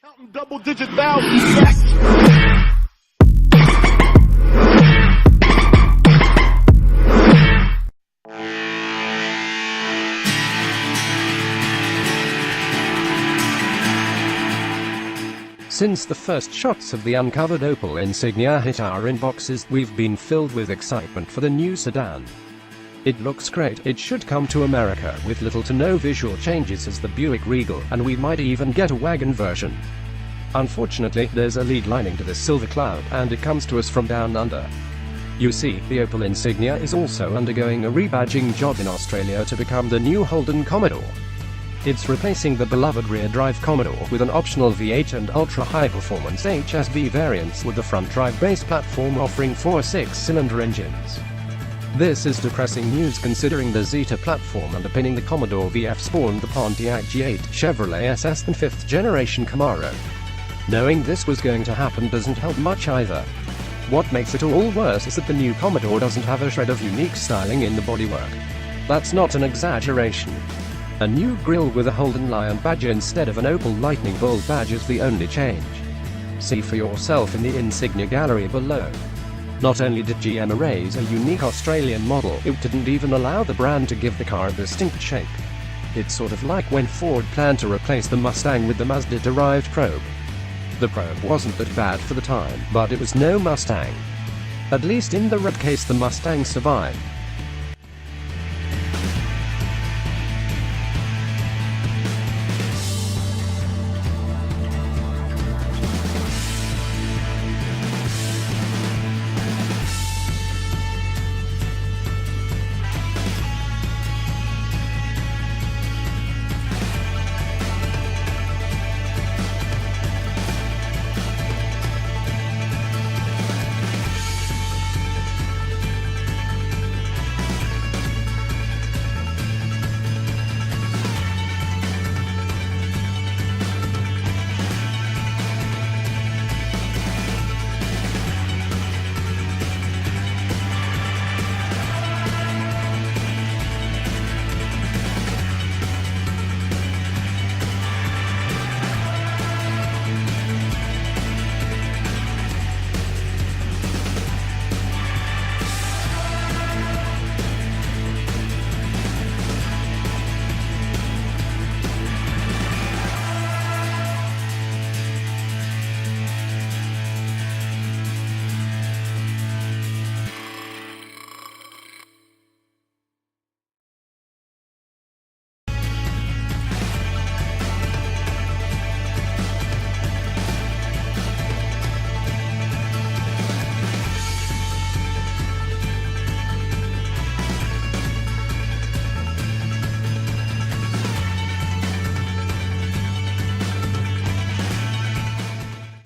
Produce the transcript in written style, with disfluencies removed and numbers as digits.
Counting double-digit thousands, yes! Since the first shots of the uncovered Opel Insignia hit our inboxes, we've been filled with excitement for the new sedan. It looks great, it should come to America with little to no visual changes as the Buick Regal, and we might even get a wagon version. Unfortunately, there's a lead lining to this silver cloud, and it comes to us from down under. You see, the Opel Insignia is also undergoing a rebadging job in Australia to become the new Holden Commodore. It's replacing the beloved rear-drive Commodore with an optional V8 and ultra-high-performance HSV variants with the front-drive base platform offering 4 6-cylinder engines. This is depressing news considering the Zeta-platform underpinning the Commodore VF spawned the Pontiac G8 Chevrolet SS and 5th-generation Camaro. Knowing this was going to happen doesn't help much either. What makes it all worse is that the new Commodore doesn't have a shred of unique styling in the bodywork. That's not an exaggeration. A new grille with a Holden Lion badge instead of an Opel Lightning Bolt badge is the only change. See for yourself in the Insignia gallery below. Not only did GM erase a unique Australian model, it didn't even allow the brand to give the car a distinct shape. It's sort of like when Ford planned to replace the Mustang with the Mazda-derived Probe. The Probe wasn't that bad for the time, but it was no Mustang. At least in the red case the Mustang survived.